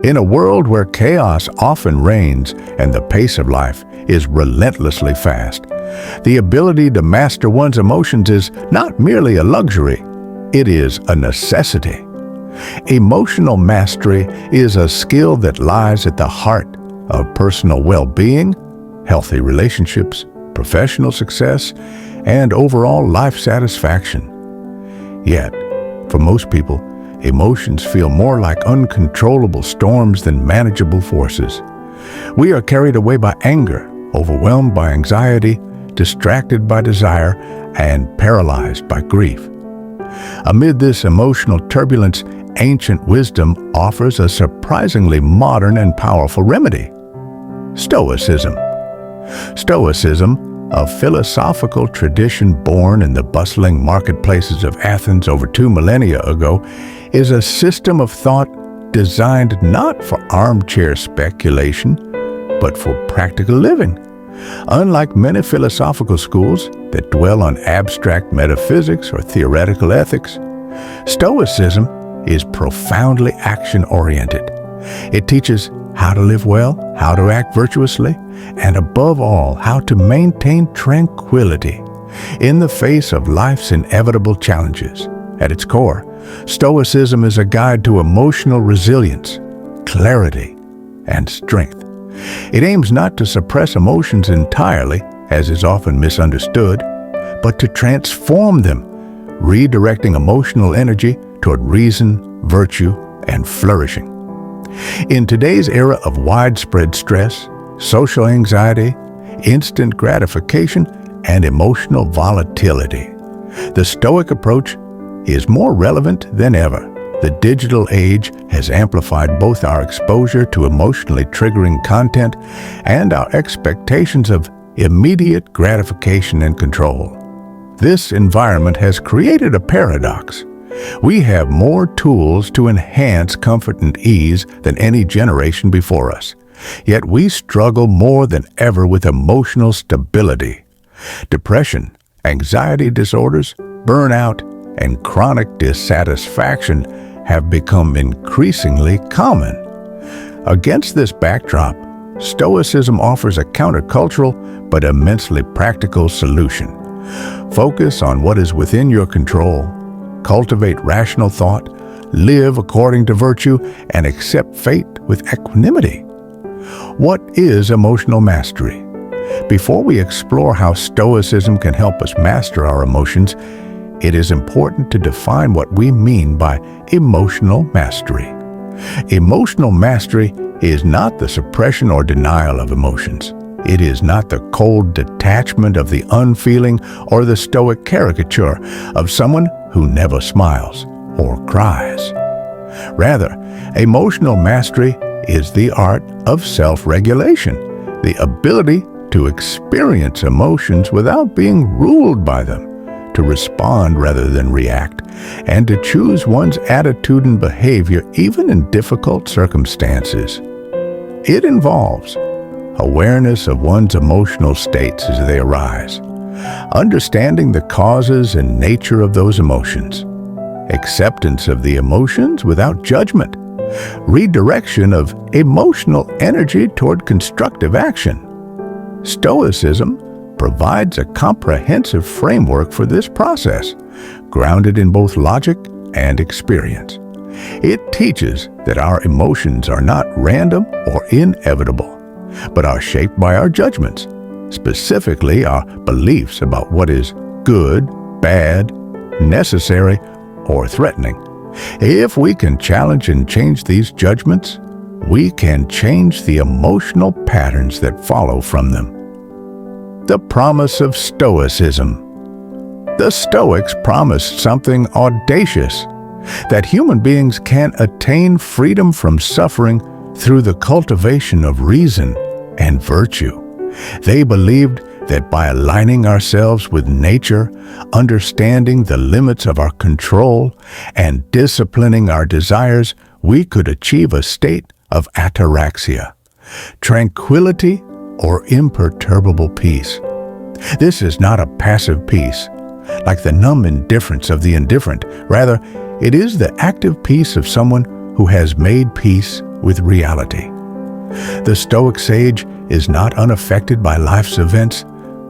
In a world where chaos often reigns and the pace of life is relentlessly fast, the ability to master one's emotions is not merely a luxury, it is a necessity. Emotional mastery is a skill that lies at the heart of personal well-being, healthy relationships, professional success, and overall life satisfaction. Yet, for most people, emotions feel more like uncontrollable storms than manageable forces. We are carried away by anger, overwhelmed by anxiety, distracted by desire, and paralyzed by grief. Amid this emotional turbulence, ancient wisdom offers a surprisingly modern and powerful remedy: Stoicism. Stoicism, a philosophical tradition born in the bustling marketplaces of Athens over 2 millennia ago, is a system of thought designed not for armchair speculation, but for practical living. Unlike many philosophical schools that dwell on abstract metaphysics or theoretical ethics, Stoicism is profoundly action-oriented. It teaches how to live well, how to act virtuously, and above all, how to maintain tranquility in the face of life's inevitable challenges. At its core, Stoicism is a guide to emotional resilience, clarity, and strength. It aims not to suppress emotions entirely, as is often misunderstood, but to transform them, redirecting emotional energy toward reason, virtue, and flourishing. In today's era of widespread stress, social anxiety, instant gratification, and emotional volatility, the Stoic approach is more relevant than ever. The digital age has amplified both our exposure to emotionally triggering content and our expectations of immediate gratification and control. This environment has created a paradox. We have more tools to enhance comfort and ease than any generation before us, yet we struggle more than ever with emotional stability. Depression, anxiety disorders, burnout, and chronic dissatisfaction have become increasingly common. Against this backdrop, Stoicism offers a countercultural but immensely practical solution. Focus on what is within your control, cultivate rational thought, live according to virtue, and accept fate with equanimity. What is emotional mastery? Before we explore how Stoicism can help us master our emotions, it is important to define what we mean by emotional mastery. Emotional mastery is not the suppression or denial of emotions. It is not the cold detachment of the unfeeling or the Stoic caricature of someone who never smiles or cries. Rather, emotional mastery is the art of self-regulation, the ability to experience emotions without being ruled by them, to respond rather than react, and to choose one's attitude and behavior even in difficult circumstances. It involves awareness of one's emotional states as they arise, understanding the causes and nature of those emotions, acceptance of the emotions without judgment, redirection of emotional energy toward constructive action. Stoicism provides a comprehensive framework for this process, grounded in both logic and experience. It teaches that our emotions are not random or inevitable, but are shaped by our judgments, specifically our beliefs about what is good, bad, necessary, or threatening. If we can challenge and change these judgments, we can change the emotional patterns that follow from them. The promise of Stoicism. The Stoics promised something audacious, that human beings can attain freedom from suffering through the cultivation of reason and virtue. They believed that by aligning ourselves with nature, understanding the limits of our control, and disciplining our desires, we could achieve a state of ataraxia, tranquility or imperturbable peace. This is not a passive peace, like the numb indifference of the indifferent. Rather, it is the active peace of someone who has made peace with reality. The Stoic sage is not unaffected by life's events,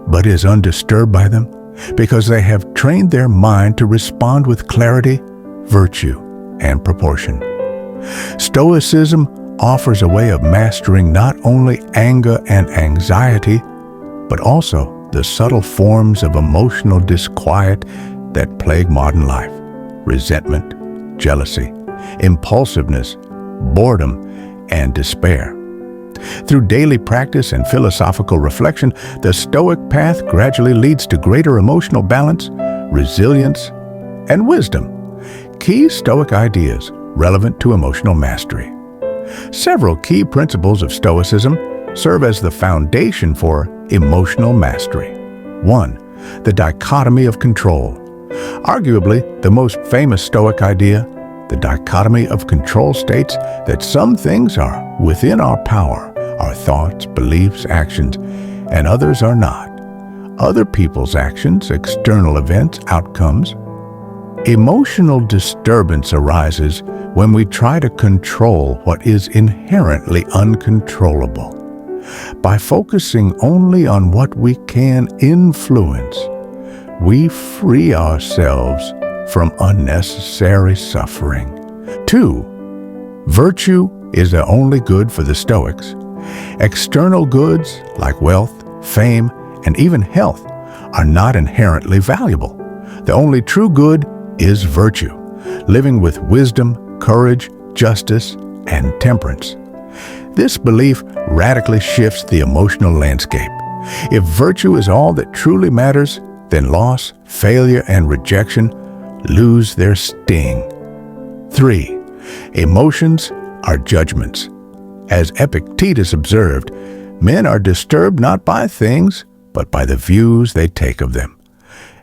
but is undisturbed by them because they have trained their mind to respond with clarity, virtue, and proportion. Stoicism offers a way of mastering not only anger and anxiety, but also the subtle forms of emotional disquiet that plague modern life: resentment, jealousy, impulsiveness, boredom, and despair. Through daily practice and philosophical reflection, the Stoic path gradually leads to greater emotional balance, resilience, and wisdom. Key Stoic ideas relevant to emotional mastery. Several key principles of Stoicism serve as the foundation for emotional mastery. 1. The dichotomy of control. Arguably, the most famous Stoic idea, the dichotomy of control, states that some things are within our power, our thoughts, beliefs, actions, and others are not. Other people's actions, external events, outcomes. Emotional disturbance arises when we try to control what is inherently uncontrollable. By focusing only on what we can influence, we free ourselves from unnecessary suffering. 2. Virtue is the only good for the Stoics. External goods like wealth, fame, and even health are not inherently valuable. The only true good is virtue, living with wisdom, courage, justice, and temperance. This belief radically shifts the emotional landscape. If virtue is all that truly matters, then loss, failure, and rejection lose their sting. 3. Emotions are judgments. As Epictetus observed, men are disturbed not by things, but by the views they take of them.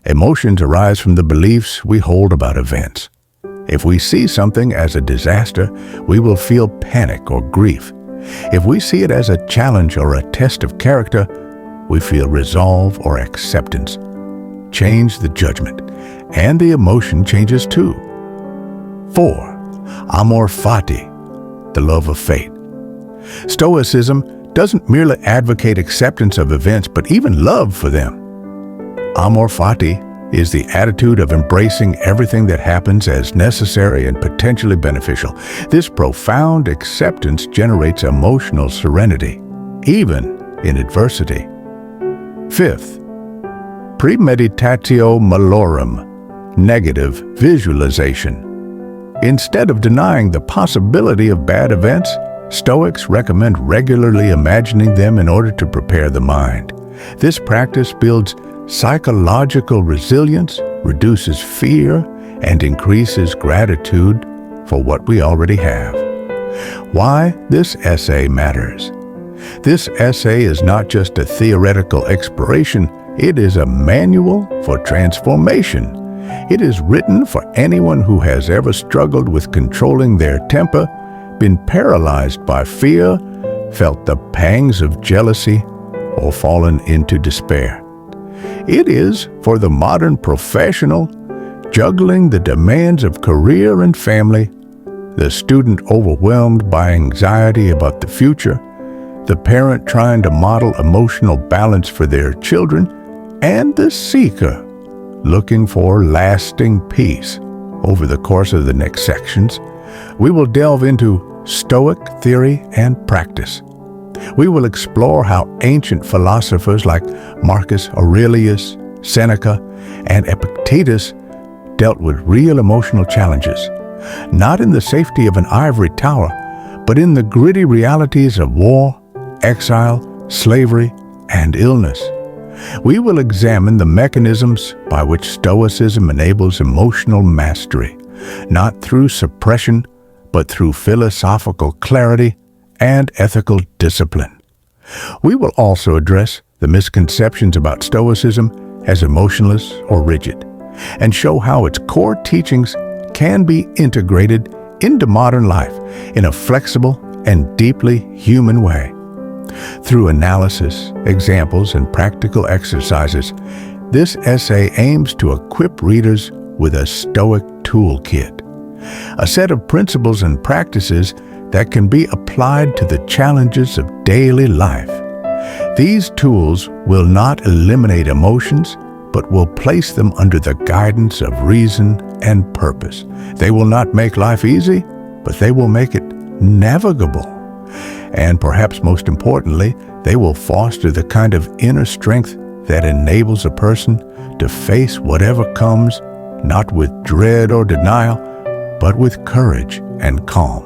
Emotions arise from the beliefs we hold about events. If we see something as a disaster, we will feel panic or grief. If we see it as a challenge or a test of character, we feel resolve or acceptance. Change the judgment, and the emotion changes too. 4. Amor fati, the love of fate. Stoicism doesn't merely advocate acceptance of events, but even love for them. Amor fati is the attitude of embracing everything that happens as necessary and potentially beneficial. This profound acceptance generates emotional serenity, even in adversity. 5th, premeditatio malorum, negative visualization. Instead of denying the possibility of bad events, Stoics recommend regularly imagining them in order to prepare the mind. This practice builds psychological resilience, reduces fear, and increases gratitude for what we already have. Why this essay matters. This essay is not just a theoretical exploration, it is a manual for transformation. It is written for anyone who has ever struggled with controlling their temper, been paralyzed by fear, felt the pangs of jealousy, or fallen into despair. It is for the modern professional juggling the demands of career and family, the student overwhelmed by anxiety about the future, the parent trying to model emotional balance for their children, and the seeker looking for lasting peace. Over the course of the next sections, we will delve into Stoic theory and practice. We will explore how ancient philosophers like Marcus Aurelius, Seneca, and Epictetus dealt with real emotional challenges, not in the safety of an ivory tower, but in the gritty realities of war, exile, slavery, and illness. We will examine the mechanisms by which Stoicism enables emotional mastery, not through suppression, but through philosophical clarity and ethical discipline. We will also address the misconceptions about Stoicism as emotionless or rigid, and show how its core teachings can be integrated into modern life in a flexible and deeply human way. Through analysis, examples, and practical exercises, this essay aims to equip readers with a Stoic toolkit. a set of principles and practices that can be applied to the challenges of daily life. These tools will not eliminate emotions, but will place them under the guidance of reason and purpose. They will not make life easy, but they will make it navigable. And perhaps most importantly, they will foster the kind of inner strength that enables a person to face whatever comes, not with dread or denial, but with courage and calm.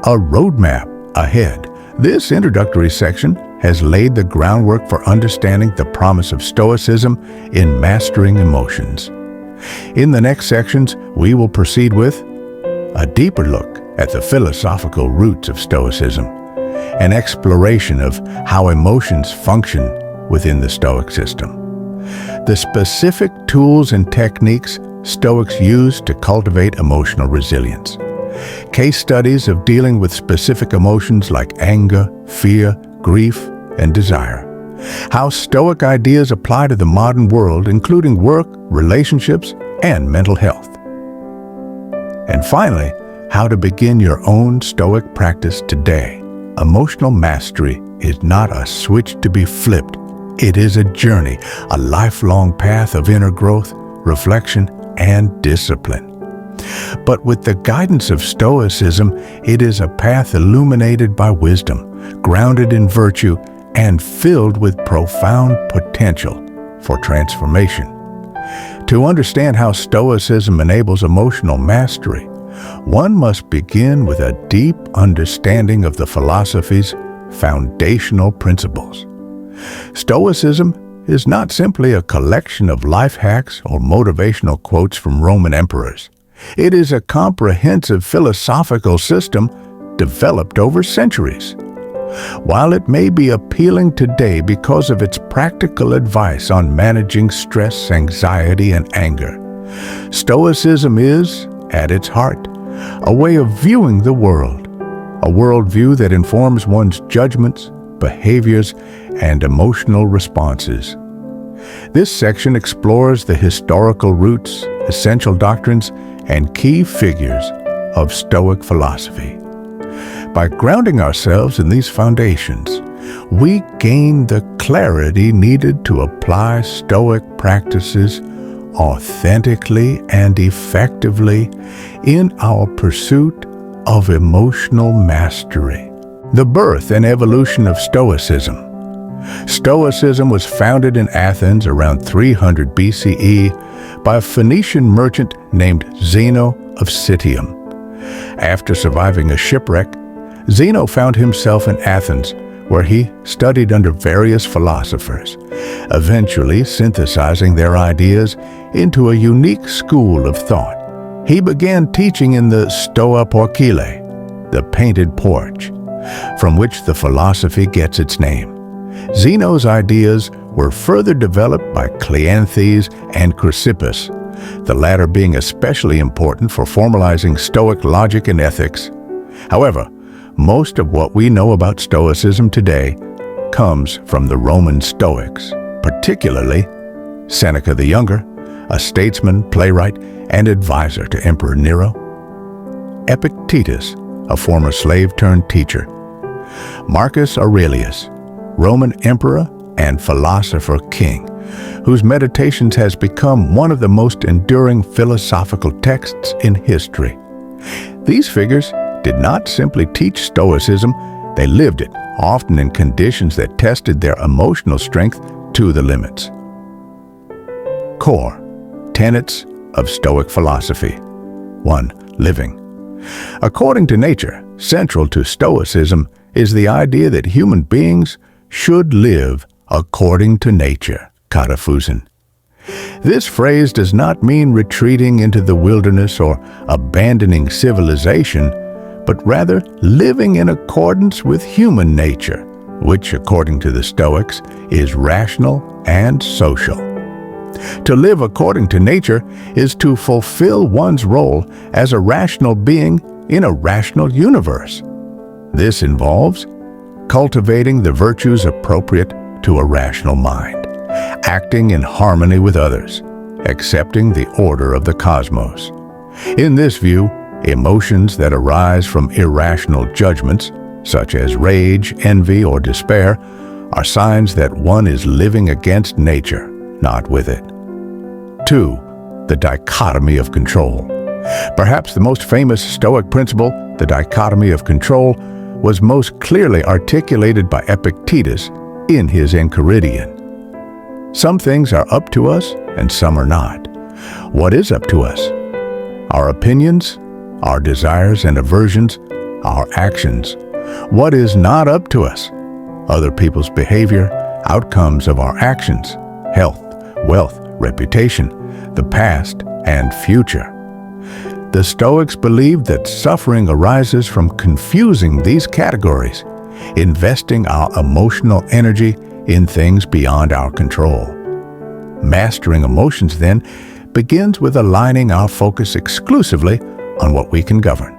A roadmap ahead. This introductory section has laid the groundwork for understanding the promise of Stoicism in mastering emotions. In the next sections, we will proceed with a deeper look at the philosophical roots of Stoicism, an exploration of how emotions function within the Stoic system, the specific tools and techniques Stoics use to cultivate emotional resilience, case studies of dealing with specific emotions like anger, fear, grief, and desire, how Stoic ideas apply to the modern world, including work, relationships, and mental health. And finally, how to begin your own Stoic practice today. Emotional mastery is not a switch to be flipped. It is a journey, a lifelong path of inner growth, reflection, and discipline. But with the guidance of Stoicism, it is a path illuminated by wisdom, grounded in virtue, and filled with profound potential for transformation. To understand how Stoicism enables emotional mastery, one must begin with a deep understanding of the philosophy's foundational principles. Stoicism is not simply a collection of life hacks or motivational quotes from Roman emperors. It is a comprehensive philosophical system developed over centuries. While it may be appealing today because of its practical advice on managing stress, anxiety, and anger, Stoicism is, at its heart, a way of viewing the world, a worldview that informs one's judgments, behaviors, and emotional responses. This section explores the historical roots, essential doctrines, and key figures of Stoic philosophy. By grounding ourselves in these foundations, we gain the clarity needed to apply Stoic practices authentically and effectively in our pursuit of emotional mastery. The birth and evolution of Stoicism. Stoicism was founded in Athens around 300 BCE by a Phoenician merchant named Zeno of Citium. After surviving a shipwreck, Zeno found himself in Athens, where he studied under various philosophers, eventually synthesizing their ideas into a unique school of thought. He began teaching in the Stoa Porcile, the painted porch, from which the philosophy gets its name. Zeno's ideas were further developed by Cleanthes and Chrysippus, the latter being especially important for formalizing Stoic logic and ethics. However, most of what we know about Stoicism today comes from the Roman Stoics, particularly Seneca the Younger, a statesman, playwright, and advisor to Emperor Nero; Epictetus, a former slave-turned-teacher; Marcus Aurelius, Roman emperor and philosopher king, whose Meditations has become one of the most enduring philosophical texts in history. These figures did not simply teach Stoicism, they lived it, often in conditions that tested their emotional strength to the limits. Core tenets of Stoic philosophy. 1. Living. According to nature, central to Stoicism is the idea that human beings should live according to nature, kataphusin. This phrase does not mean retreating into the wilderness or abandoning civilization, but rather living in accordance with human nature, which, according to the Stoics, is rational and social. To live according to nature is to fulfill one's role as a rational being in a rational universe. This involves cultivating the virtues appropriate to a rational mind, acting in harmony with others, accepting the order of the cosmos. In this view, Emotions that arise from irrational judgments, such as rage, envy, or despair, are signs that one is living against nature, not with it. 2. The dichotomy of control. Perhaps the most famous Stoic principle, the dichotomy of control, was most clearly articulated by Epictetus in his Enchiridion. Some things are up to us and some are not. What is up to us? Our opinions, our desires and aversions, our actions. What is not up to us? Other people's behavior, outcomes of our actions, health, wealth, reputation, the past, and future. The Stoics believed that suffering arises from confusing these categories, investing our emotional energy in things beyond our control. Mastering emotions, then, begins with aligning our focus exclusively on what we can govern.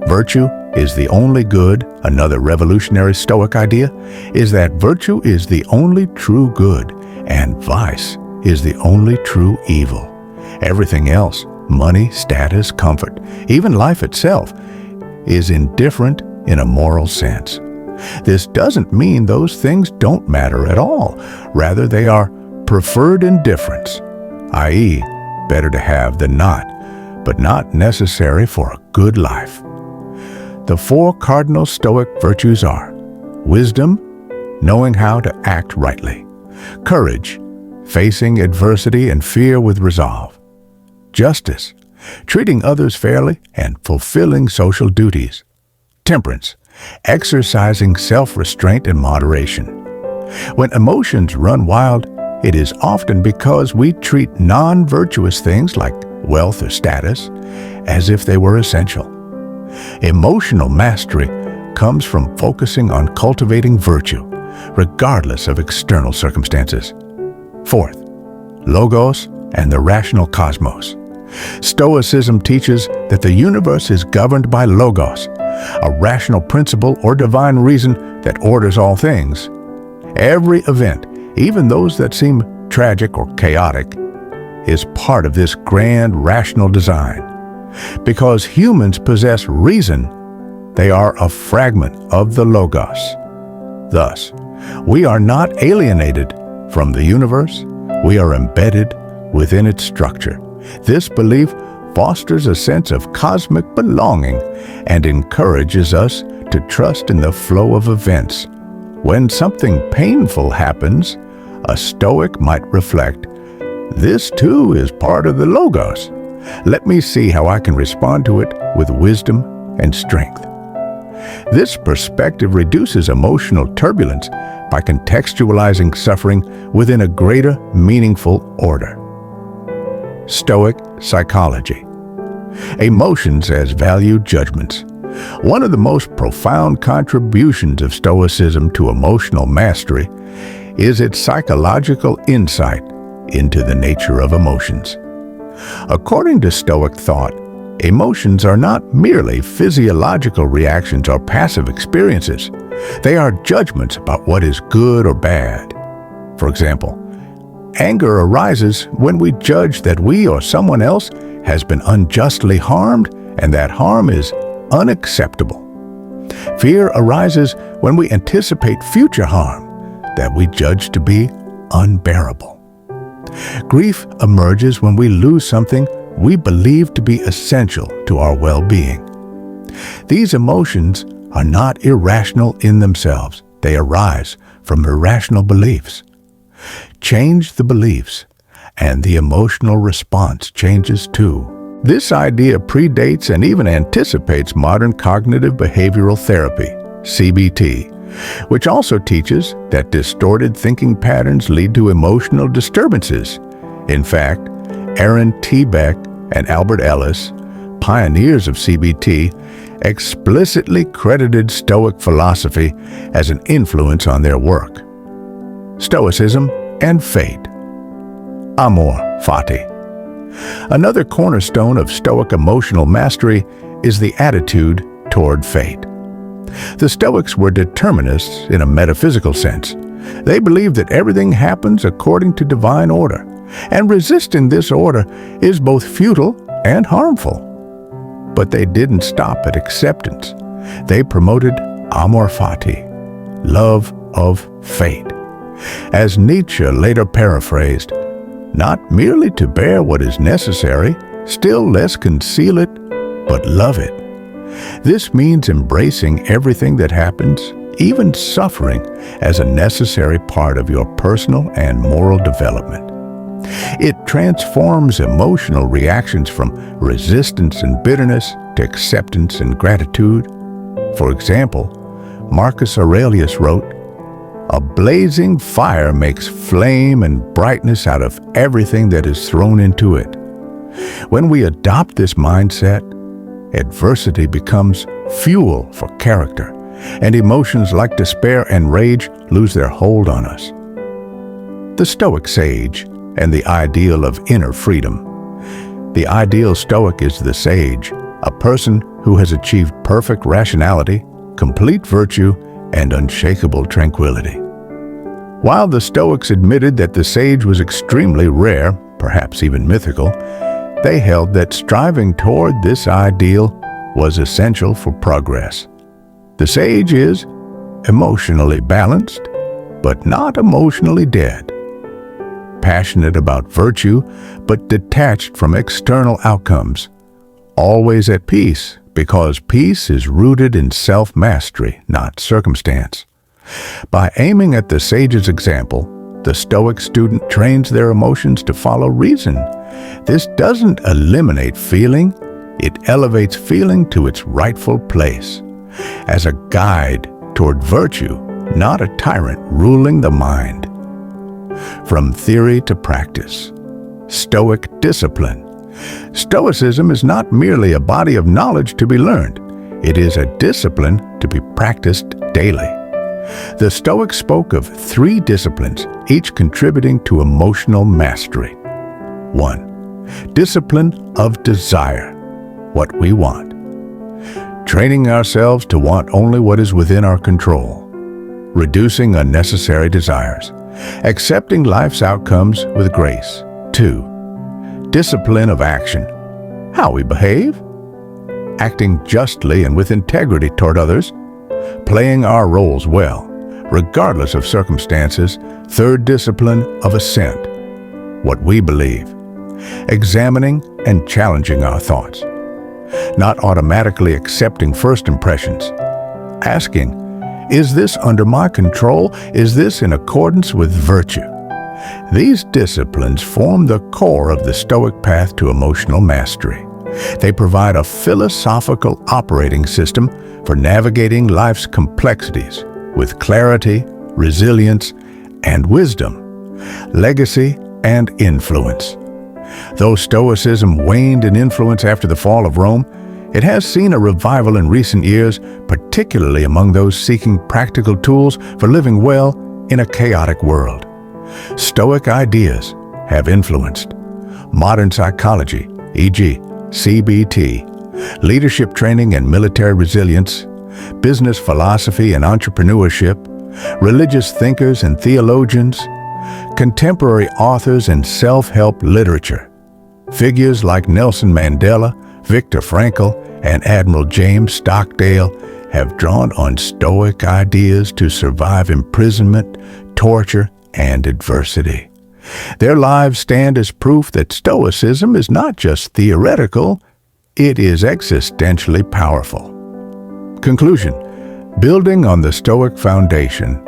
Virtue is the only good. Another revolutionary Stoic idea is that virtue is the only true good, and vice is the only true evil. Everything else, money, status, comfort, even life itself, is indifferent in a moral sense. This doesn't mean those things don't matter at all. Rather, they are preferred indifference, i.e., better to have than not, but not necessary for a good life. The 4 cardinal Stoic virtues are wisdom, knowing how to act rightly; courage, facing adversity and fear with resolve; justice, treating others fairly and fulfilling social duties; temperance, exercising self-restraint and moderation. When emotions run wild, it is often because we treat non-virtuous things like wealth or status as if they were essential. Emotional mastery comes from focusing on cultivating virtue, regardless of external circumstances. 4th, logos and the rational cosmos. Stoicism teaches that the universe is governed by logos, a rational principle or divine reason that orders all things. Every event, even those that seem tragic or chaotic, is part of this grand rational design. Because humans possess reason, they are a fragment of the logos. Thus, we are not alienated from the universe, we are embedded within its structure. This belief fosters a sense of cosmic belonging and encourages us to trust in the flow of events. When something painful happens, a Stoic might reflect, "This too is part of the logos. Let me see how I can respond to it with wisdom and strength." This perspective reduces emotional turbulence by contextualizing suffering within a greater, meaningful order. Stoic psychology. Emotions as value judgments. One of the most profound contributions of Stoicism to emotional mastery is its psychological insight into the nature of emotions. According to Stoic thought, emotions are not merely physiological reactions or passive experiences. They are judgments about what is good or bad. For example, anger arises when we judge that we or someone else has been unjustly harmed and that harm is unacceptable. Fear arises when we anticipate future harm that we judge to be unbearable. Grief emerges when we lose something we believe to be essential to our well-being. These emotions are not irrational in themselves. They arise from irrational beliefs. Change the beliefs, and the emotional response changes too. This idea predates and even anticipates modern cognitive behavioral therapy, CBT, which also teaches that distorted thinking patterns lead to emotional disturbances. In fact, Aaron T. Beck and Albert Ellis, pioneers of CBT, explicitly credited Stoic philosophy as an influence on their work. Stoicism and fate. Amor fati. Another cornerstone of Stoic emotional mastery is the attitude toward fate. The Stoics were determinists in a metaphysical sense. They believed that everything happens according to divine order, and resisting this order is both futile and harmful. But they didn't stop at acceptance. They promoted amor fati, love of fate. As Nietzsche later paraphrased, not merely to bear what is necessary, still less conceal it, but love it. This means embracing everything that happens, even suffering, as a necessary part of your personal and moral development. It transforms emotional reactions from resistance and bitterness to acceptance and gratitude. For example, Marcus Aurelius wrote, "A blazing fire makes flame and brightness out of everything that is thrown into it." When we adopt this mindset, adversity becomes fuel for character, and emotions like despair and rage lose their hold on us. The Stoic sage and the ideal of inner freedom. The ideal Stoic is the sage, a person who has achieved perfect rationality, complete virtue, and unshakable tranquility. While the Stoics admitted that the sage was extremely rare, perhaps even mythical, they held that striving toward this ideal was essential for progress. The sage is emotionally balanced, but not emotionally dead. Passionate about virtue, but detached from external outcomes. Always at peace, because peace is rooted in self-mastery, not circumstance. By aiming at the sage's example, the Stoic student trains their emotions to follow reason. This doesn't eliminate feeling, it elevates feeling to its rightful place, as a guide toward virtue, not a tyrant ruling the mind. From theory to practice. Stoic discipline. Stoicism is not merely a body of knowledge to be learned. It is a discipline to be practiced daily. The Stoics spoke of 3 disciplines, each contributing to emotional mastery. 1. Discipline of desire, what we want. Training ourselves to want only what is within our control. Reducing unnecessary desires. Accepting life's outcomes with grace. 2. Discipline of action, how we behave. Acting justly and with integrity toward others. Playing our roles well, regardless of circumstances. 3rd discipline of assent, what we believe. Examining and challenging our thoughts. Not automatically accepting first impressions. Asking, is this under my control? Is this in accordance with virtue? These disciplines form the core of the Stoic path to emotional mastery. They provide a philosophical operating system for navigating life's complexities with clarity, resilience, and wisdom, legacy, and influence. Though Stoicism waned in influence after the fall of Rome, it has seen a revival in recent years, particularly among those seeking practical tools for living well in a chaotic world. Stoic ideas have influenced modern psychology, e.g., CBT, leadership training and military resilience, business philosophy and entrepreneurship, religious thinkers and theologians, contemporary authors and self-help literature. Figures like Nelson Mandela, Viktor Frankl, and Admiral James Stockdale have drawn on Stoic ideas to survive imprisonment, torture, and adversity. Their lives stand as proof that Stoicism is not just theoretical, it is existentially powerful. Conclusion. Building on the Stoic foundation.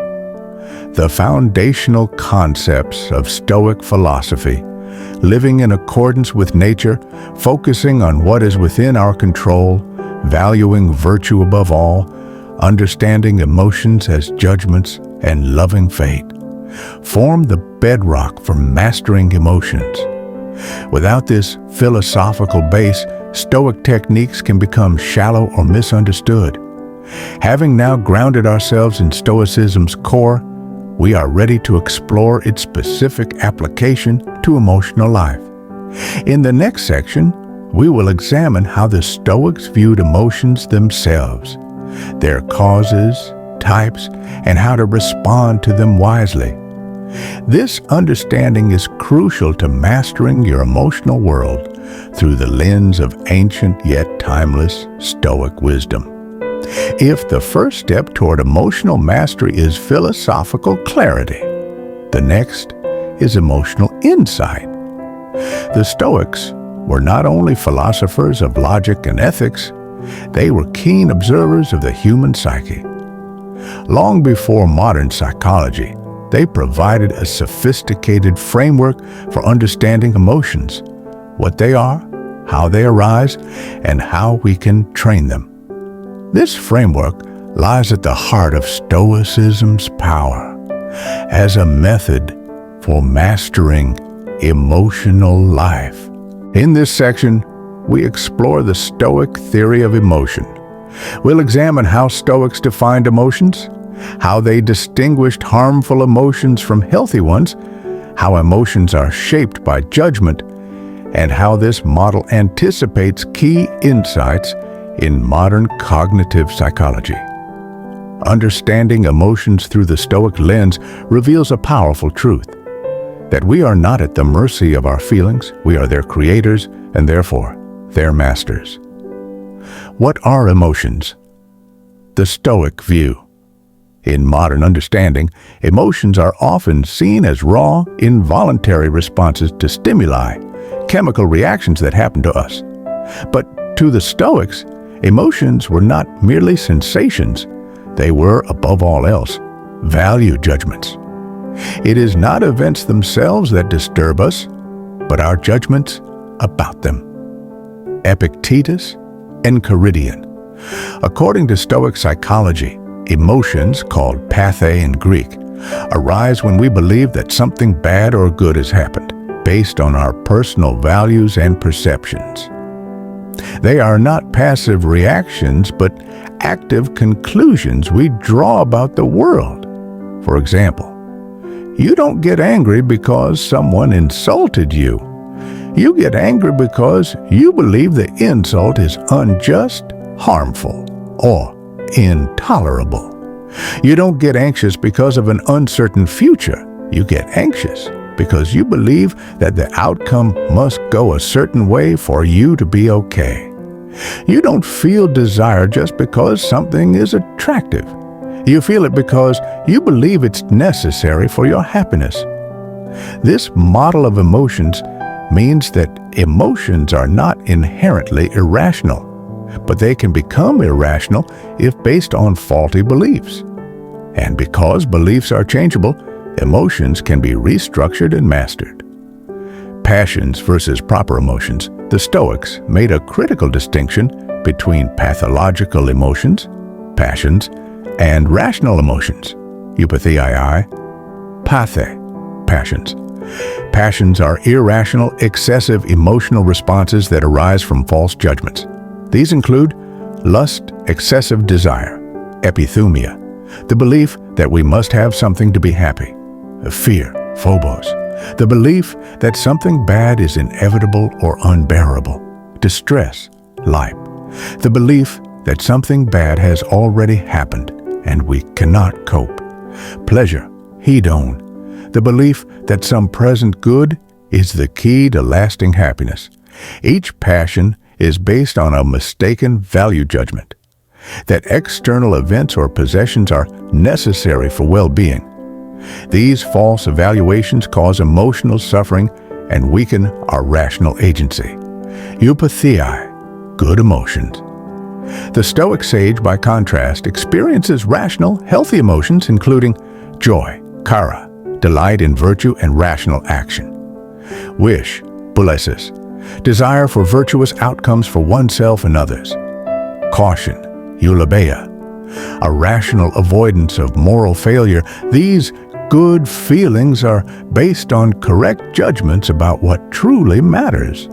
The foundational concepts of Stoic philosophy, living in accordance with nature, focusing on what is within our control, valuing virtue above all, understanding emotions as judgments, and loving fate, form the bedrock for mastering emotions. Without this philosophical base, Stoic techniques can become shallow or misunderstood. Having now grounded ourselves in Stoicism's core, we are ready to explore its specific application to emotional life. In the next section, we will examine how the Stoics viewed emotions themselves, their causes, types, and how to respond to them wisely. This understanding is crucial to mastering your emotional world, through the lens of ancient yet timeless Stoic wisdom. If the first step toward emotional mastery is philosophical clarity, the next is emotional insight. The Stoics were not only philosophers of logic and ethics, they were keen observers of the human psyche. Long before modern psychology, they provided a sophisticated framework for understanding emotions, what they are, how they arise, and how we can train them. This framework lies at the heart of Stoicism's power as a method for mastering emotional life. In this section, we explore the Stoic theory of emotion. We'll examine how Stoics defined emotions, how they distinguished harmful emotions from healthy ones, how emotions are shaped by judgment, and how this model anticipates key insights in modern cognitive psychology. Understanding emotions through the Stoic lens reveals a powerful truth, that we are not at the mercy of our feelings, we are their creators and therefore their masters. What are emotions? The Stoic view. In modern understanding, emotions are often seen as raw, involuntary responses to stimuli, chemical reactions that happen to us. But to the Stoics, emotions were not merely sensations. They were, above all else, value judgments. It is not events themselves that disturb us, but our judgments about them. Epictetus and Caridian. According to Stoic psychology, emotions, called pathe in Greek, arise when we believe that something bad or good has happened, based on our personal values and perceptions. They are not passive reactions, but active conclusions we draw about the world. For example, you don't get angry because someone insulted you. You get angry because you believe the insult is unjust, harmful, or intolerable. You don't get anxious because of an uncertain future. You get anxious because you believe that the outcome must go a certain way for you to be okay. You don't feel desire just because something is attractive. You feel it because you believe it's necessary for your happiness. This model of emotions means that emotions are not inherently irrational, but they can become irrational if based on faulty beliefs. And because beliefs are changeable, emotions can be restructured and mastered. Passions versus proper emotions. The Stoics made a critical distinction between pathological emotions, passions, and rational emotions, eupatheiai, pathe, passions. Passions are irrational, excessive emotional responses that arise from false judgments. These include lust, excessive desire, epithumia, the belief that we must have something to be happy, fear, phobos, the belief that something bad is inevitable or unbearable, distress, lipe, the belief that something bad has already happened and we cannot cope, pleasure, hedon, the belief that some present good is the key to lasting happiness. Each passion is based on a mistaken value judgment, that external events or possessions are necessary for well-being. These false evaluations cause emotional suffering and weaken our rational agency. Eupatheiai, good emotions. The Stoic sage, by contrast, experiences rational, healthy emotions including joy, chara, delight in virtue and rational action. Wish, boulesis, desire for virtuous outcomes for oneself and others. Caution, eulabeia, a rational avoidance of moral failure. These good feelings are based on correct judgments about what truly matters.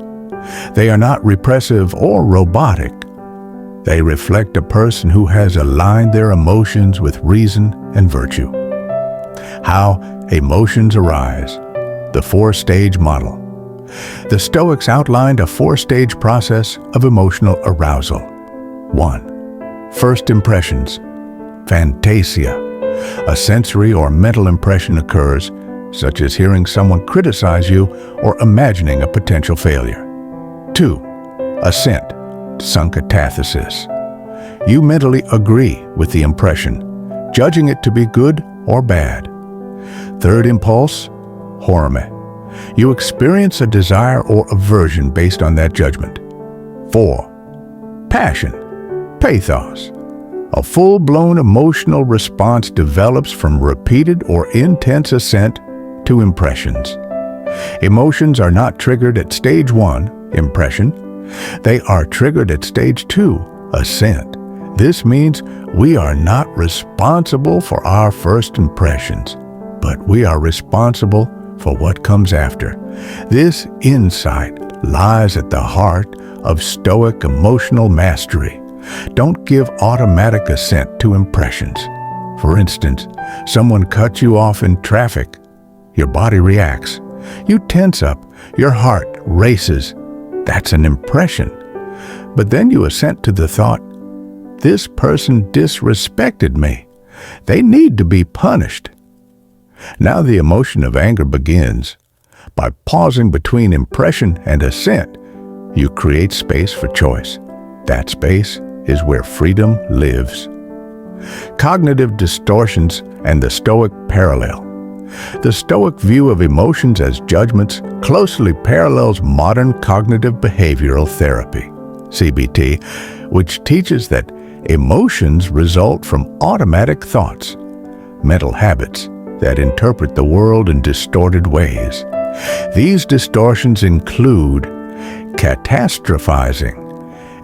They are not repressive or robotic. They reflect a person who has aligned their emotions with reason and virtue. How emotions arise. The four-stage model. The Stoics outlined a four-stage process of emotional arousal. 1. First impressions. Fantasia. A sensory or mental impression occurs, such as hearing someone criticize you or imagining a potential failure. 2. Assent, synchetathesis. You mentally agree with the impression, judging it to be good or bad. 3rd impulse, horme. You experience a desire or aversion based on that judgment. 4. Passion, pathos. A full-blown emotional response develops from repeated or intense assent to impressions. Emotions are not triggered at stage 1, impression. They are triggered at stage 2, assent. This means we are not responsible for our first impressions, but we are responsible for what comes after. This insight lies at the heart of Stoic emotional mastery. Don't give automatic assent to impressions. For instance, someone cuts you off in traffic. Your body reacts. You tense up. Your heart races. That's an impression. But then you assent to the thought, this person disrespected me. They need to be punished. Now the emotion of anger begins. By pausing between impression and assent, you create space for choice. That space is where freedom lives. Cognitive distortions and the Stoic parallel. The Stoic view of emotions as judgments closely parallels modern cognitive behavioral therapy, CBT, which teaches that emotions result from automatic thoughts, mental habits that interpret the world in distorted ways. These distortions include catastrophizing,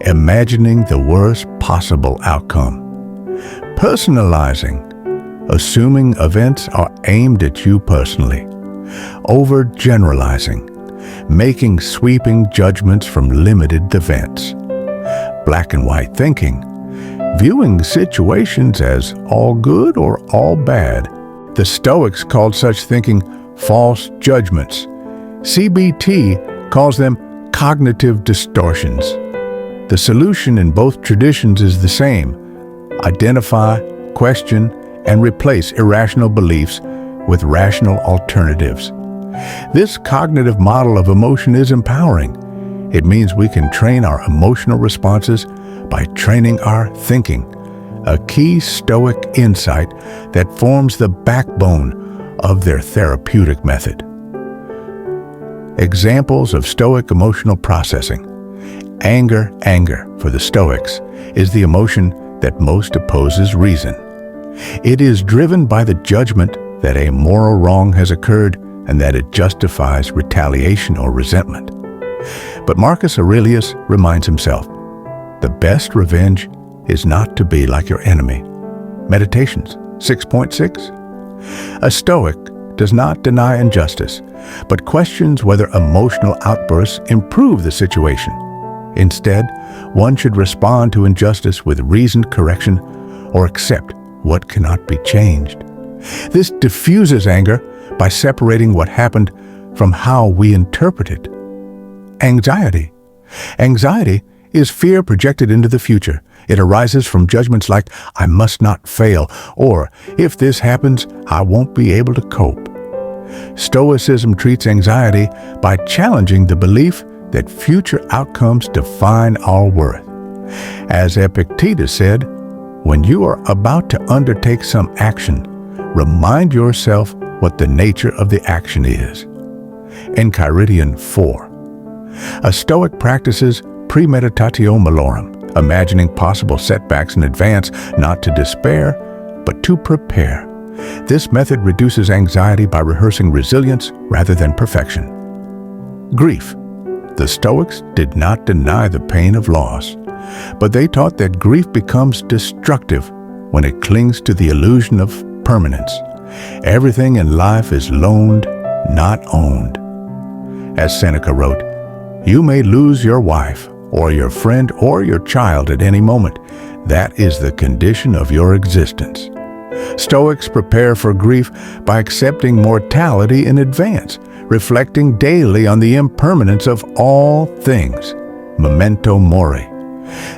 imagining the worst possible outcome, personalizing, assuming events are aimed at you personally, overgeneralizing, making sweeping judgments from limited events, black and white thinking, viewing situations as all good or all bad. The Stoics called such thinking false judgments. CBT calls them cognitive distortions. The solution in both traditions is the same. Identify, question, and replace irrational beliefs with rational alternatives. This cognitive model of emotion is empowering. It means we can train our emotional responses by training our thinking, a key Stoic insight that forms the backbone of their therapeutic method. Examples of Stoic emotional processing. Anger for the Stoics is the emotion that most opposes reason. It is driven by the judgment that a moral wrong has occurred and that it justifies retaliation or resentment. But Marcus Aurelius reminds himself, the best revenge is not to be like your enemy. Meditations 6.6. A Stoic does not deny injustice, but questions whether emotional outbursts improve the situation. Instead, one should respond to injustice with reasoned correction or accept what cannot be changed. This diffuses anger by separating what happened from how we interpret it. Anxiety. Anxiety is fear projected into the future. It arises from judgments like, I must not fail, or if this happens, I won't be able to cope. Stoicism treats anxiety by challenging the belief that future outcomes define our worth. As Epictetus said, when you are about to undertake some action, remind yourself what the nature of the action is. Enchiridion 4. A Stoic practices premeditatio malorum, imagining possible setbacks in advance, not to despair, but to prepare. This method reduces anxiety by rehearsing resilience rather than perfection. Grief. The Stoics did not deny the pain of loss, but they taught that grief becomes destructive when it clings to the illusion of permanence. Everything in life is loaned, not owned. As Seneca wrote, you may lose your wife, or your friend, or your child at any moment. That is the condition of your existence. Stoics prepare for grief by accepting mortality in advance, reflecting daily on the impermanence of all things. Memento mori.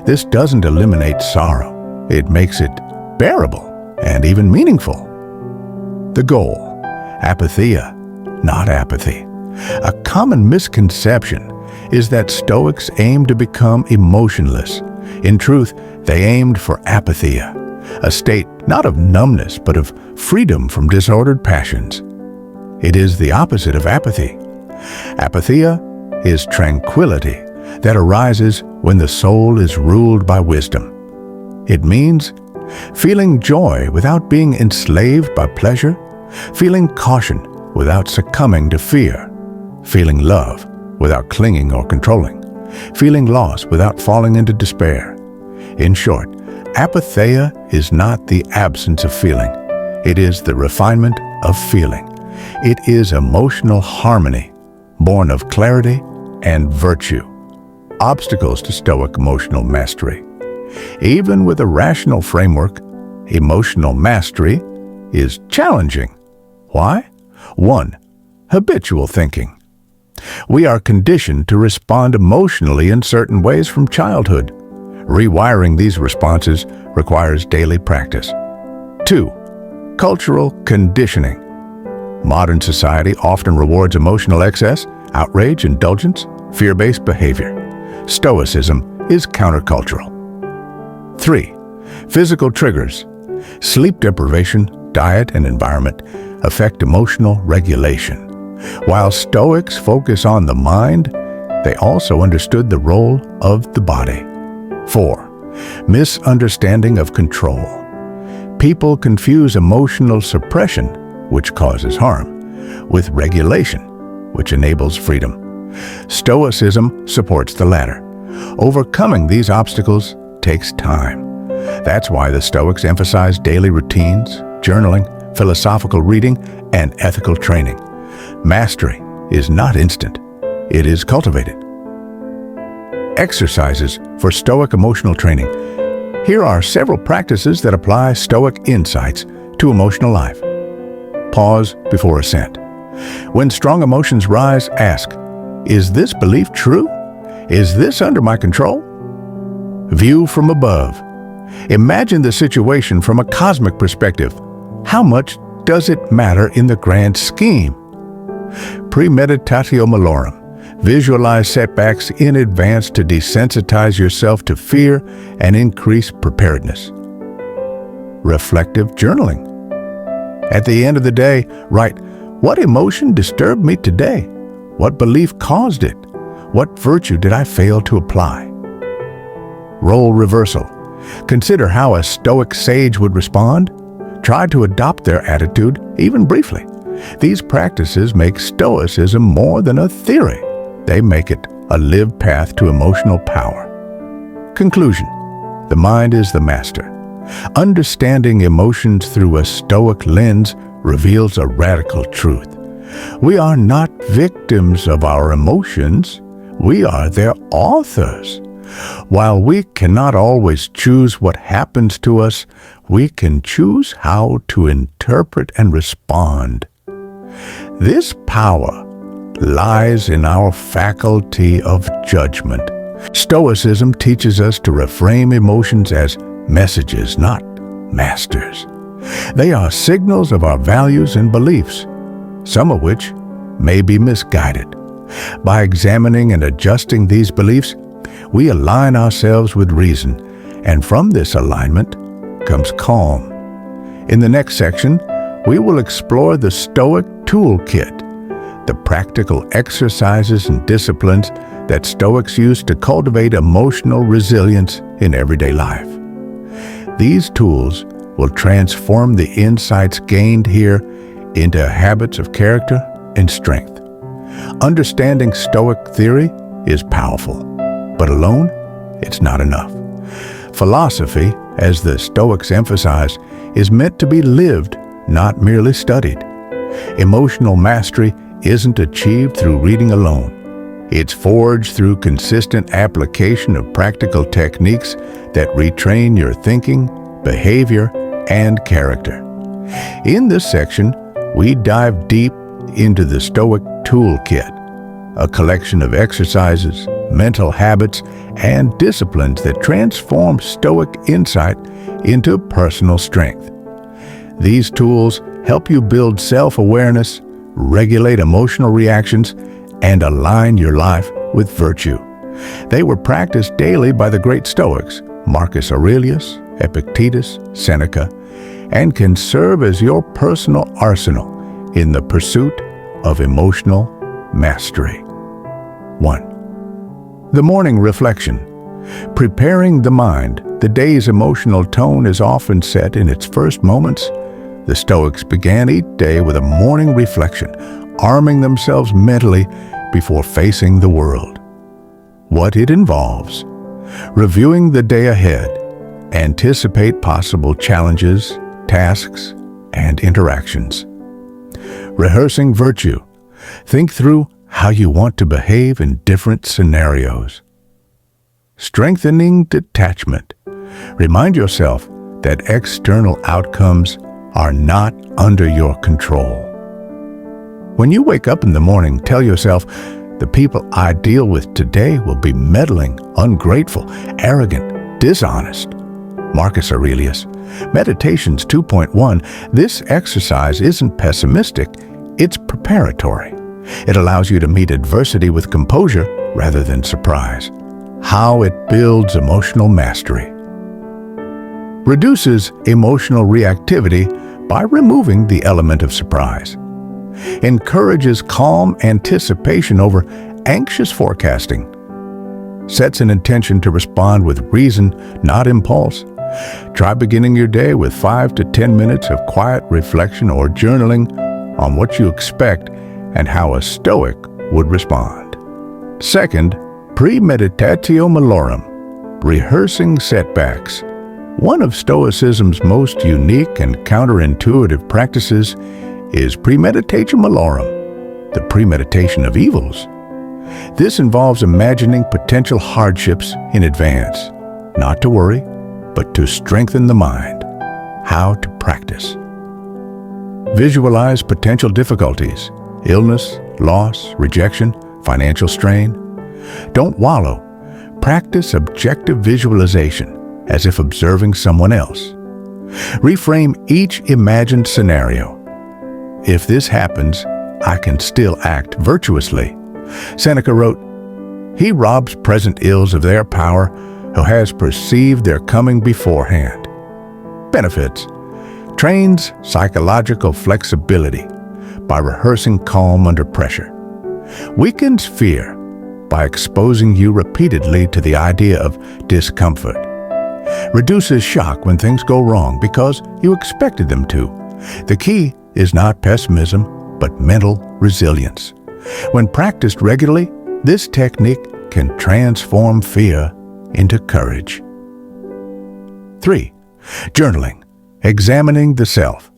This doesn't eliminate sorrow. It makes it bearable and even meaningful. The goal. Apatheia, not apathy. A common misconception is that Stoics aimed to become emotionless. In truth, they aimed for apatheia, a state not of numbness but of freedom from disordered passions. It is the opposite of apathy. Apatheia is tranquility that arises when the soul is ruled by wisdom. It means feeling joy without being enslaved by pleasure, feeling caution without succumbing to fear, feeling love without clinging or controlling, feeling loss without falling into despair. In short, apatheia is not the absence of feeling. It is the refinement of feeling. It is emotional harmony, born of clarity and virtue. Obstacles to Stoic emotional mastery. Even with a rational framework, emotional mastery is challenging. Why? 1. Habitual thinking. We are conditioned to respond emotionally in certain ways from childhood. Rewiring these responses requires daily practice. 2. Cultural conditioning. Modern society often rewards emotional excess, outrage, indulgence, fear-based behavior. Stoicism is countercultural. 3. Physical triggers. Sleep deprivation, diet, and environment affect emotional regulation. While Stoics focus on the mind, they also understood the role of the body. 4. Misunderstanding of control. People confuse emotional suppression, which causes harm, with regulation, which enables freedom. Stoicism supports the latter. Overcoming these obstacles takes time. That's why the Stoics emphasize daily routines, journaling, philosophical reading, and ethical training. Mastery is not instant. It is cultivated. Exercises for Stoic emotional training. Here are several practices that apply Stoic insights to emotional life. Pause before assent. When strong emotions rise, ask, is this belief true? Is this under my control? View from above. Imagine the situation from a cosmic perspective. How much does it matter in the grand scheme? Premeditatio malorum. Visualize setbacks in advance to desensitize yourself to fear and increase preparedness. Reflective journaling. At the end of the day, write, what emotion disturbed me today? What belief caused it? What virtue did I fail to apply? Role reversal. Consider how a Stoic sage would respond. Try to adopt their attitude, even briefly. These practices make Stoicism more than a theory. They make it a lived path to emotional power. Conclusion. The mind is the master. Understanding emotions through a Stoic lens reveals a radical truth. We are not victims of our emotions. We are their authors. While we cannot always choose what happens to us, we can choose how to interpret and respond. This power lies in our faculty of judgment. Stoicism teaches us to reframe emotions as messages, not masters. They are signals of our values and beliefs, some of which may be misguided. By examining and adjusting these beliefs, we align ourselves with reason, and from this alignment comes calm. In the next section, we will explore the Stoic toolkit, the practical exercises and disciplines that Stoics use to cultivate emotional resilience in everyday life. These tools will transform the insights gained here into habits of character and strength. Understanding Stoic theory is powerful, but alone, it's not enough. Philosophy, as the Stoics emphasize, is meant to be lived, not merely studied. Emotional mastery isn't achieved through reading alone. It's forged through consistent application of practical techniques that retrain your thinking, behavior, and character. In this section, we dive deep into the Stoic toolkit, a collection of exercises, mental habits, and disciplines that transform Stoic insight into personal strength. These tools help you build self-awareness, regulate emotional reactions, and align your life with virtue. They were practiced daily by the great Stoics, Marcus Aurelius, Epictetus, Seneca, and can serve as your personal arsenal in the pursuit of emotional mastery. 1. The morning reflection. Preparing the mind, the day's emotional tone is often set in its first moments. The Stoics began each day with a morning reflection, arming themselves mentally before facing the world. What it involves: reviewing the day ahead, anticipate possible challenges, tasks, and interactions. Rehearsing virtue. Think through how you want to behave in different scenarios. Strengthening detachment. Remind yourself that external outcomes are not under your control. When you wake up in the morning, tell yourself, the people I deal with today will be meddling, ungrateful, arrogant, dishonest. Marcus Aurelius. Meditations 2.1. This exercise isn't pessimistic, it's preparatory. It allows you to meet adversity with composure rather than surprise. How it builds emotional mastery. Reduces emotional reactivity by removing the element of surprise. Encourages calm anticipation over anxious forecasting. Sets an intention to respond with reason, not impulse. Try beginning your day with 5 to 10 minutes of quiet reflection or journaling on what you expect and how a Stoic would respond. Second, premeditatio malorum, rehearsing setbacks. One of Stoicism's most unique and counterintuitive practices is premeditatio malorum, the premeditation of evils. This involves imagining potential hardships in advance, not to worry, but to strengthen the mind. How to practice. Visualize potential difficulties, illness, loss, rejection, financial strain. Don't wallow. Practice objective visualization, as if observing someone else. Reframe each imagined scenario. If this happens, I can still act virtuously. Seneca wrote, "He robs present ills of their power who has perceived their coming beforehand." Benefits. Trains psychological flexibility by rehearsing calm under pressure. Weakens fear by exposing you repeatedly to the idea of discomfort. Reduces shock when things go wrong because you expected them to. The key is not pessimism, but mental resilience. When practiced regularly, this technique can transform fear into courage. 3. Journaling. Examining the self.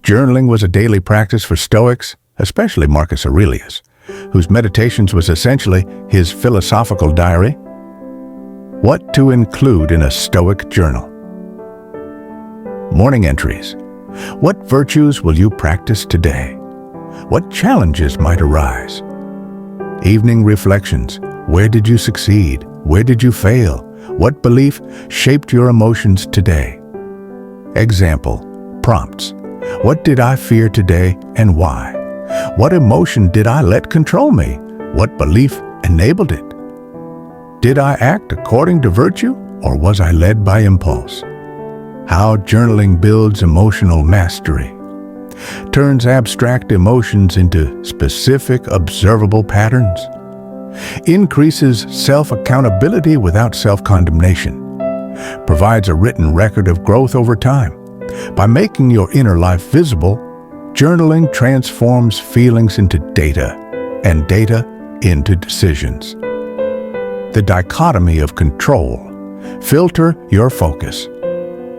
Journaling was a daily practice for Stoics, especially Marcus Aurelius, whose meditations was essentially his philosophical diary. What to include in a Stoic journal. Morning entries. What virtues will you practice today? What challenges might arise? Evening reflections. Where did you succeed? Where did you fail? What belief shaped your emotions today? Example. Prompts. What did I fear today and why? What emotion did I let control me? What belief enabled it? Did I act according to virtue or was I led by impulse? How journaling builds emotional mastery. Turns abstract emotions into specific, observable patterns. Increases self-accountability without self-condemnation. Provides a written record of growth over time. By making your inner life visible, journaling transforms feelings into data and data into decisions. The dichotomy of control. Filter your focus.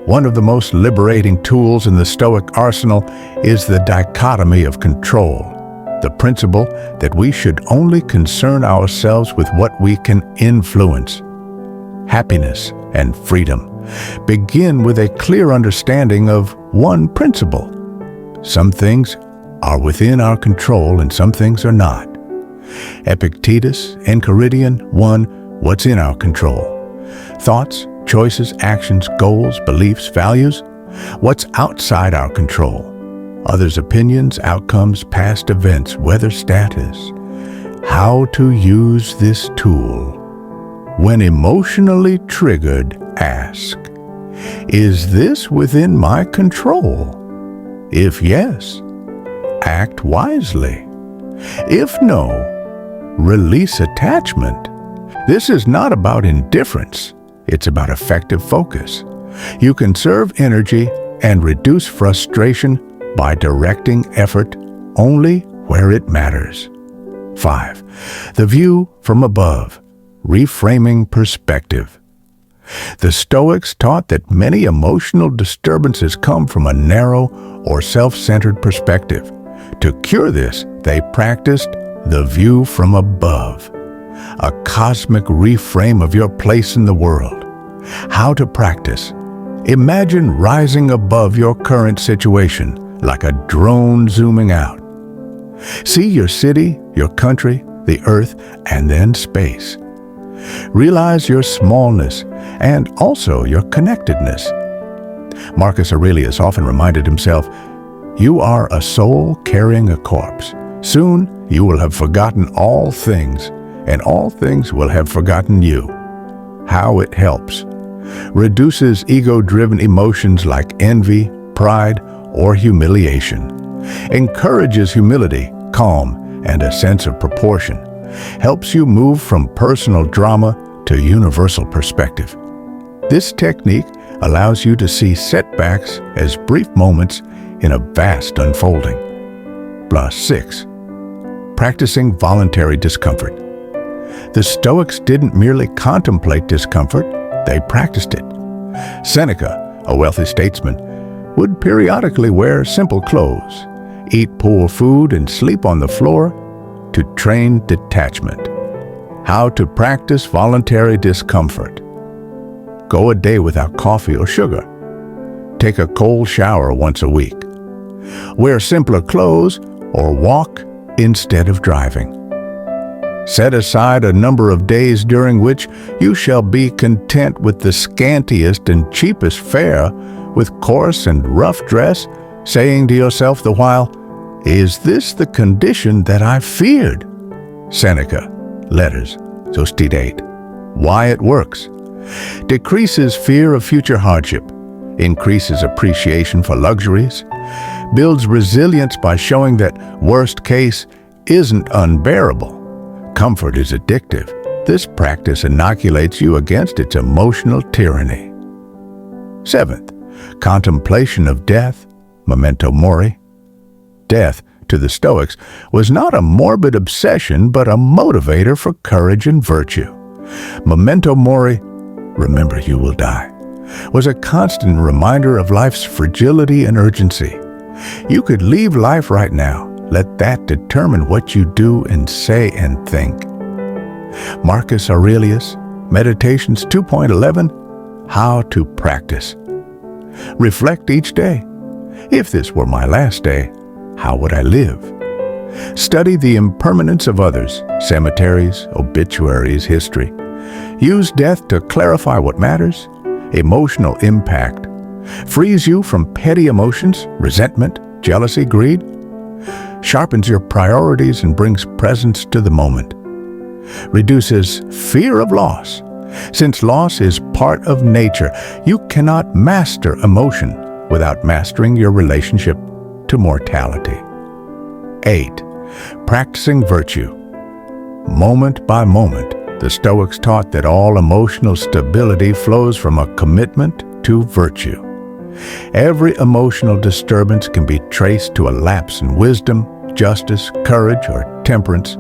One of the most liberating tools in the Stoic arsenal is the dichotomy of control, the principle that we should only concern ourselves with what we can influence. Happiness and freedom begin with a clear understanding of one principle. Some things are within our control and some things are not. Epictetus, Enchiridion 1, what's in our control? Thoughts, choices, actions, goals, beliefs, values. What's outside our control? Others' opinions, outcomes, past events, weather status. How to use this tool. When emotionally triggered, ask, is this within my control? If yes, act wisely. If no, release attachment. This is not about indifference. It's about effective focus. You conserve energy and reduce frustration by directing effort only where it matters. 5. The view from above. Reframing perspective. The Stoics taught that many emotional disturbances come from a narrow or self-centered perspective. To cure this, they practiced the view from above, a cosmic reframe of your place in the world. How to practice. Imagine rising above your current situation like a drone zooming out. See your city, your country, the earth, and then space. Realize your smallness and also your connectedness. Marcus Aurelius often reminded himself, "You are a soul carrying a corpse. Soon you will have forgotten all things, and all things will have forgotten you." How it helps. Reduces ego-driven emotions like envy, pride, or humiliation. Encourages humility, calm, and a sense of proportion. Helps you move from personal drama to universal perspective. This technique allows you to see setbacks as brief moments in a vast unfolding. Plus 6. Practicing voluntary discomfort. The Stoics didn't merely contemplate discomfort, they practiced it. Seneca, a wealthy statesman, would periodically wear simple clothes, eat poor food, and sleep on the floor to train detachment. How to practice voluntary discomfort. Go a day without coffee or sugar. Take a cold shower once a week. Wear simpler clothes or walk instead of driving. Set aside a number of days during which you shall be content with the scantiest and cheapest fare, with coarse and rough dress, saying to yourself the while, "Is this the condition that I feared?" Seneca, Letters, Stoic. Why it works. Decreases fear of future hardship, increases appreciation for luxuries, builds resilience by showing that worst case isn't unbearable. Comfort is addictive. This practice inoculates you against its emotional tyranny. 7th, contemplation of death, memento mori. Death, to the Stoics, was not a morbid obsession but a motivator for courage and virtue. Memento mori, remember you will die, was a constant reminder of life's fragility and urgency. You could leave life right now. Let that determine what you do and say and think. Marcus Aurelius, Meditations 2.11, How to Practice. Reflect each day. If this were my last day, how would I live? Study the impermanence of others, cemeteries, obituaries, history. Use death to clarify what matters. Emotional impact. Frees you from petty emotions, resentment, jealousy, greed. Sharpens your priorities and brings presence to the moment. Reduces fear of loss. Since loss is part of nature, you cannot master emotion without mastering your relationship to mortality. 8. Practicing virtue. Moment by moment, the Stoics taught that all emotional stability flows from a commitment to virtue. Every emotional disturbance can be traced to a lapse in wisdom, justice, courage, or temperance.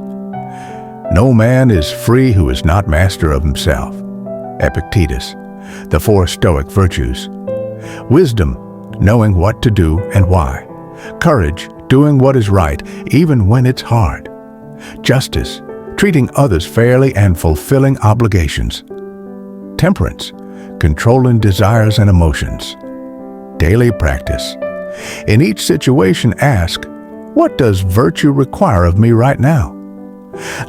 No man is free who is not master of himself. Epictetus, the 4 Stoic virtues. Wisdom, knowing what to do and why. Courage, doing what is right, even when it's hard. Justice, treating others fairly and fulfilling obligations. Temperance, controlling desires and emotions. Daily practice. In each situation, ask, what does virtue require of me right now?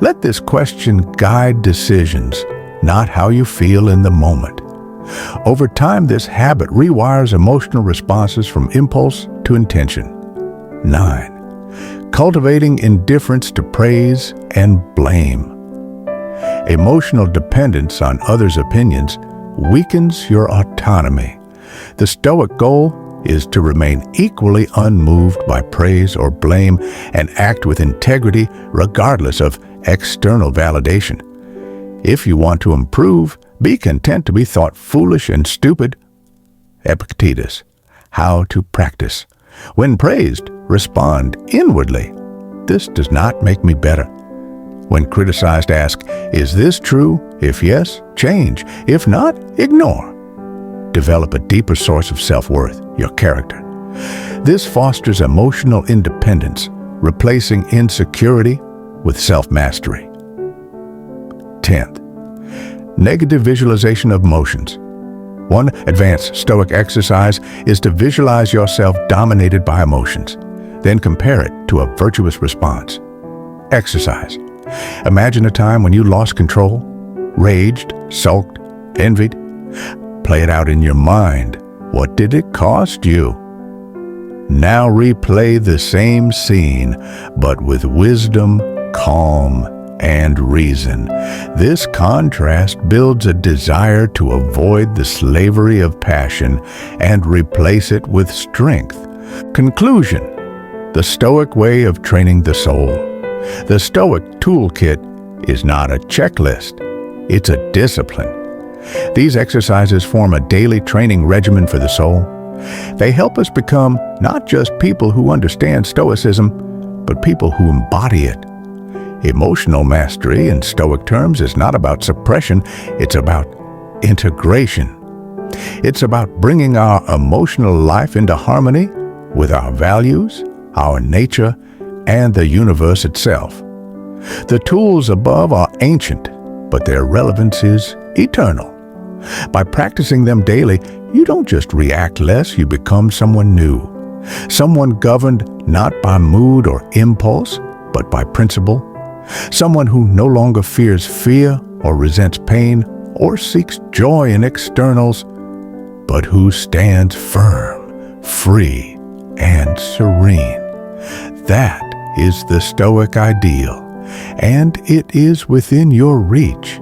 Let this question guide decisions, not how you feel in the moment. Over time, this habit rewires emotional responses from impulse to intention. 9. cultivating indifference to praise and blame. Emotional dependence on others' opinions weakens your autonomy. The Stoic goal is to remain equally unmoved by praise or blame and act with integrity regardless of external validation. If you want to improve, be content to be thought foolish and stupid. Epictetus. How to practice. When praised, respond inwardly. This does not make me better. When criticized, ask, is this true? If yes, change. If not, ignore. Develop a deeper source of self-worth, your character. This fosters emotional independence, replacing insecurity with self-mastery. 10th, negative visualization of emotions. One advanced Stoic exercise is to visualize yourself dominated by emotions, then compare it to a virtuous response. Exercise. Imagine a time when you lost control, raged, sulked, envied. Play it out in your mind. What did it cost you? Now replay the same scene, but with wisdom, calm, and reason. This contrast builds a desire to avoid the slavery of passion and replace it with strength. Conclusion: the Stoic way of training the soul. The Stoic toolkit is not a checklist, it's a discipline. These exercises form a daily training regimen for the soul. They help us become not just people who understand Stoicism, but people who embody it. Emotional mastery, in Stoic terms, is not about suppression, it's about integration. It's about bringing our emotional life into harmony with our values, our nature, and the universe itself. The tools above are ancient, but their relevance is eternal. By practicing them daily, you don't just react less, you become someone new. Someone governed not by mood or impulse, but by principle. Someone who no longer fears fear or resents pain or seeks joy in externals, but who stands firm, free, and serene. That is the Stoic ideal, and it is within your reach.